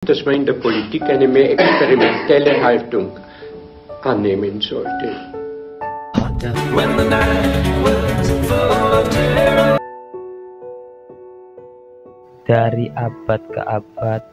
dass man in der Politik eine mehr experimentelle Haltung annehmen sollte. Dari abad ke abad,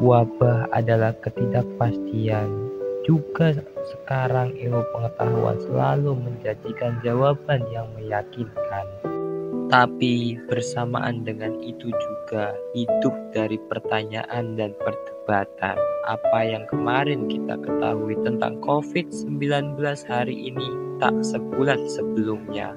wabah adalah ketidakpastian. Juga sekarang ilmu pengetahuan selalu menjanjikan jawaban yang meyakinkan. Tapi bersamaan dengan itu juga hidup dari pertanyaan dan perdebatan. Apa yang kemarin kita ketahui tentang COVID-19 hari ini tak sebulan sebelumnya.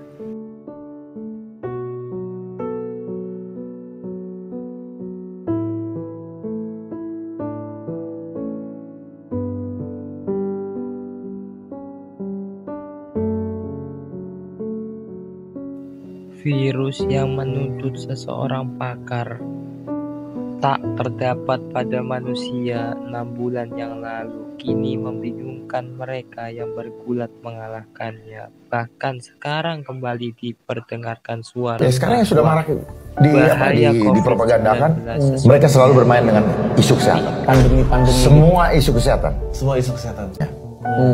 Virus yang menuntut seseorang pakar tak terdapat pada manusia 6 bulan yang lalu, kini membingungkan mereka yang bergulat mengalahkannya. Bahkan sekarang kembali diperdengarkan suara. Sekarang yang sudah marak dipropagandakan, mereka selalu bermain dengan isu kesehatan. Pandemi. Semua isu kesehatan.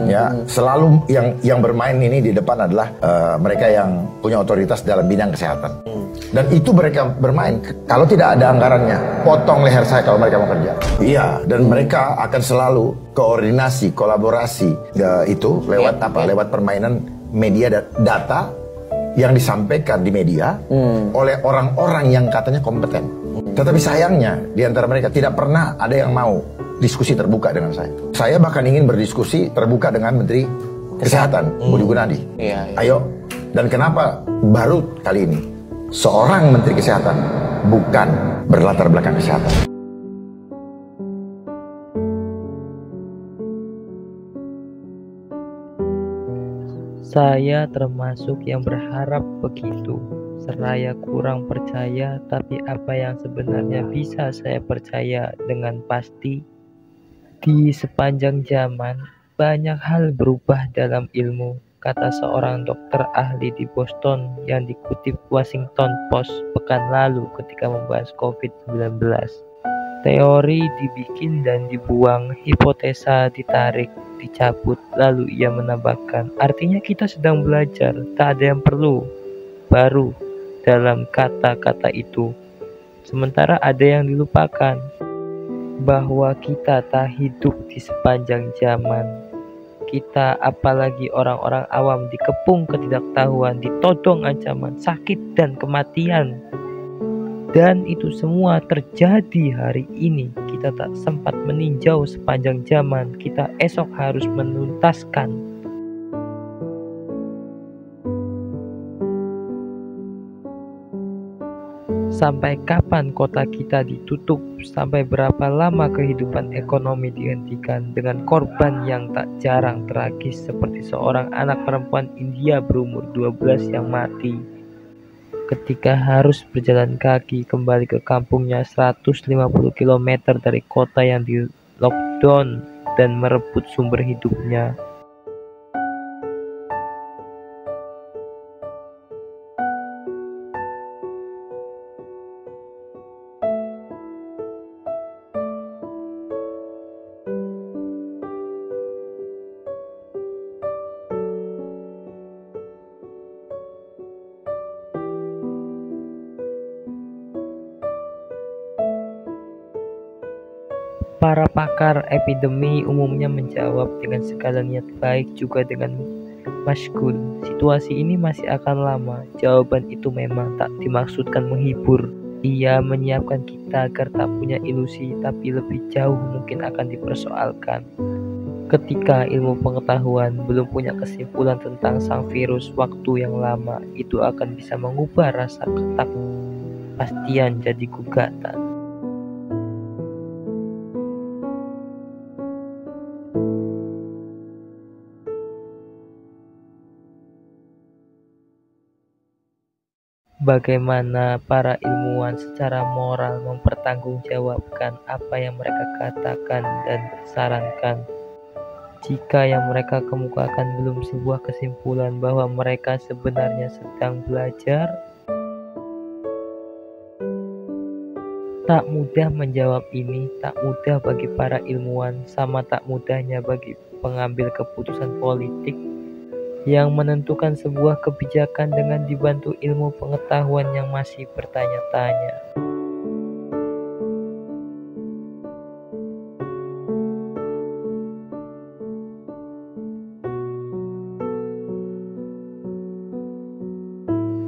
Ya, selalu yang bermain ini di depan adalah mereka yang punya otoritas dalam bidang kesehatan. Dan itu mereka bermain, kalau tidak ada anggarannya, potong leher saya kalau mereka mau kerja. Iya, dan mereka akan selalu koordinasi, kolaborasi itu lewat lewat permainan media data yang disampaikan di media oleh orang-orang yang katanya kompeten. Tetapi sayangnya di antara mereka tidak pernah ada yang mau diskusi terbuka dengan saya. Saya bahkan ingin berdiskusi terbuka dengan Menteri Kesehatan, Budi Gunadi. Ayo, dan kenapa baru kali ini seorang Menteri Kesehatan bukan berlatar belakang kesehatan? Saya termasuk yang berharap begitu. Seraya kurang percaya, tapi apa yang sebenarnya bisa saya percaya dengan pasti? Di sepanjang zaman, banyak hal berubah dalam ilmu, kata seorang dokter ahli di Boston yang dikutip Washington Post pekan lalu ketika membahas COVID-19. Teori dibikin dan dibuang, hipotesa ditarik, dicabut, lalu ia menambahkan, artinya kita sedang belajar, tak ada yang perlu baru dalam kata-kata itu. Sementara ada yang dilupakan, bahwa kita tak hidup di sepanjang zaman. Kita, apalagi orang-orang awam, dikepung ketidaktahuan, ditodong ancaman, sakit dan kematian. Dan itu semua terjadi hari ini. Kita tak sempat meninjau sepanjang zaman. Kita esok harus menuntaskan. Sampai kapan kota kita ditutup? Sampai berapa lama kehidupan ekonomi dihentikan dengan korban yang tak jarang tragis seperti seorang anak perempuan India berumur 12 yang mati ketika harus berjalan kaki kembali ke kampungnya 150 km dari kota yang di lockdown dan merebut sumber hidupnya. Para pakar epidemi umumnya menjawab dengan segala niat baik, juga dengan masyghul. Situasi ini masih akan lama. Jawaban itu memang tak dimaksudkan menghibur. Ia menyiapkan kita agar tak punya ilusi, tapi lebih jauh mungkin akan dipersoalkan. Ketika ilmu pengetahuan belum punya kesimpulan tentang sang virus waktu yang lama, itu akan bisa mengubah rasa ketidakpastian jadi gugatan. Bagaimana para ilmuwan secara moral mempertanggungjawabkan apa yang mereka katakan dan sarankan, jika yang mereka kemukakan belum sebuah kesimpulan bahwa mereka sebenarnya sedang belajar? Tak mudah menjawab ini, tak mudah bagi para ilmuwan, sama tak mudahnya bagi pengambil keputusan politik yang menentukan sebuah kebijakan dengan dibantu ilmu pengetahuan yang masih bertanya-tanya.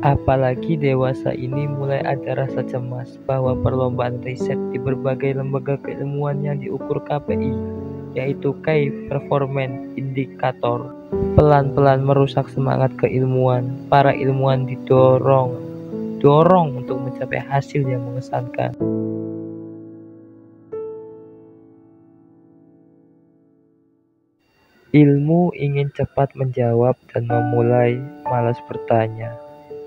Apalagi dewasa ini mulai ada rasa cemas bahwa perlombaan riset di berbagai lembaga keilmuan yang diukur KPI, yaitu Key Performance Indicator, pelan-pelan merusak semangat keilmuan. Para ilmuwan didorong untuk mencapai hasil yang mengesankan. Ilmu ingin cepat menjawab dan memulai, malas bertanya.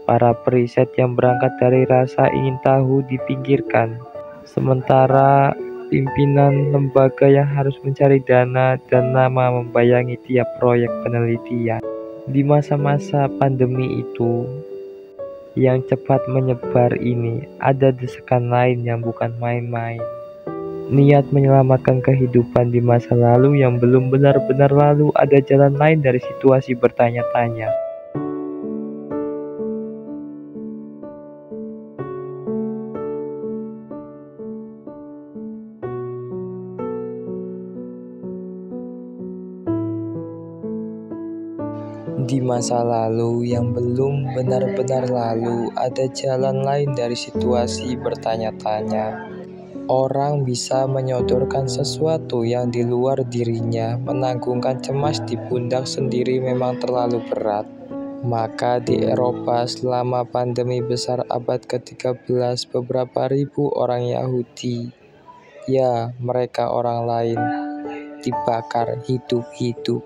Para periset yang berangkat dari rasa ingin tahu dipinggirkan, sementara pimpinan lembaga yang harus mencari dana dan nama membayangi tiap proyek penelitian. Di masa-masa pandemi itu yang cepat menyebar ini, ada desakan lain yang bukan main-main. Niat menyelamatkan kehidupan di masa lalu yang belum benar-benar lalu. Ada jalan lain dari situasi bertanya-tanya. Di masa lalu yang belum benar-benar lalu, ada jalan lain dari situasi bertanya-tanya. Orang bisa menyodorkan sesuatu yang di luar dirinya. Menanggungkan cemas di pundak sendiri memang terlalu berat. Maka di Eropa selama pandemi besar abad ke-13, beberapa ribu orang Yahudi, ya mereka orang lain, dibakar hidup-hidup.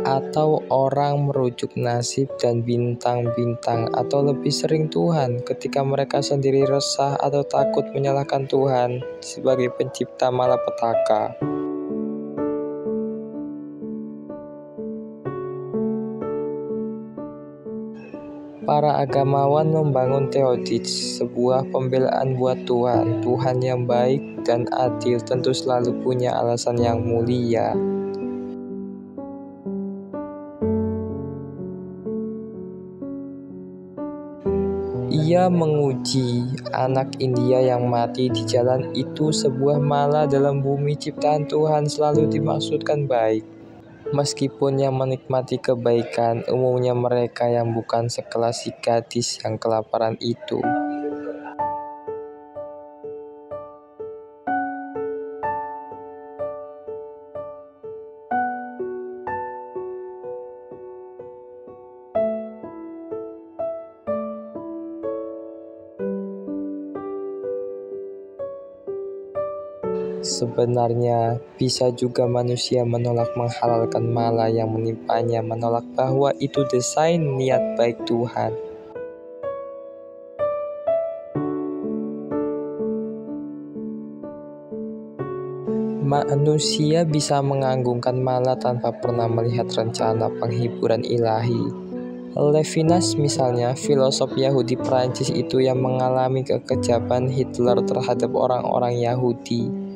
Atau orang merujuk nasib dan bintang-bintang, atau lebih sering Tuhan, ketika mereka sendiri resah atau takut menyalahkan Tuhan sebagai pencipta malapetaka. Para agamawan membangun theodice, sebuah pembelaan buat Tuhan. Tuhan yang baik dan adil tentu selalu punya alasan yang mulia. Ia menguji anak India yang mati di jalan itu, sebuah mala dalam bumi ciptaan Tuhan selalu dimaksudkan baik. Meskipun yang menikmati kebaikan umumnya mereka yang bukan sekelas si gadis yang kelaparan itu. Sebenarnya, bisa juga manusia menolak menghalalkan mala yang menimpanya, menolak bahwa itu desain niat baik Tuhan. Manusia bisa menganggungkan mala tanpa pernah melihat rencana penghiburan ilahi. Levinas misalnya, filosof Yahudi Prancis itu yang mengalami kekejaman Hitler terhadap orang-orang Yahudi.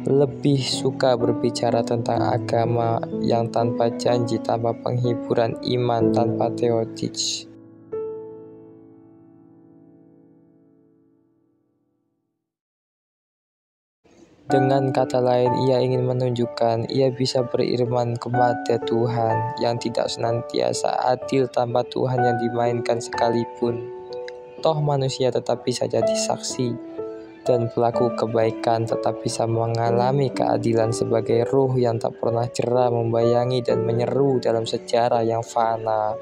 Lebih suka berbicara tentang agama yang tanpa janji, tanpa penghiburan, iman tanpa theodice. Dengan kata lain, ia ingin menunjukkan ia bisa beriman kepada Tuhan yang tidak senantiasa adil tanpa Tuhan yang dimainkan sekalipun. Toh manusia tetap bisa jadi saksi dan pelaku kebaikan, tetap bisa mengalami keadilan sebagai ruh yang tak pernah jera membayangi dan menyeru dalam sejarah yang fana.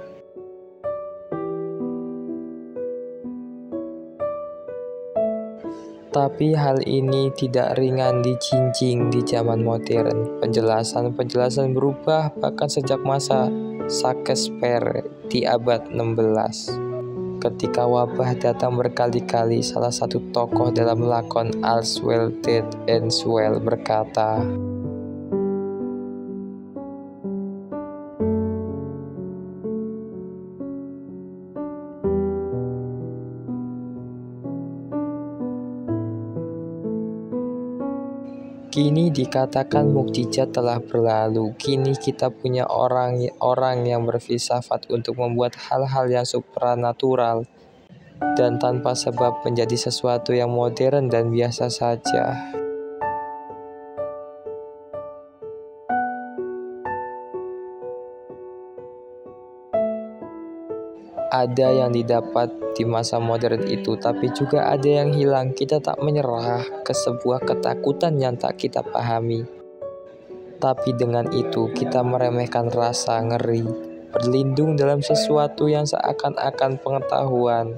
Tapi hal ini tidak ringan dijinjing di zaman modern. Penjelasan berubah bahkan sejak masa Shakespeare di abad 16. Ketika wabah datang berkali-kali, salah satu tokoh dalam lakon All's Well That Ends Well berkata, kini dikatakan mukjizat telah berlalu. Kini kita punya orang yang berfilsafat untuk membuat hal-hal yang supranatural dan tanpa sebab menjadi sesuatu yang modern dan biasa saja. Ada yang didapat di masa modern itu, tapi juga ada yang hilang. Kita tak menyerah ke sebuah ketakutan yang tak kita pahami. Tapi dengan itu kita meremehkan rasa ngeri, berlindung dalam sesuatu yang seakan-akan pengetahuan.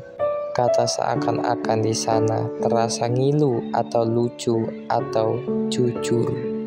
Kata seakan-akan di sana terasa ngilu atau lucu atau jujur.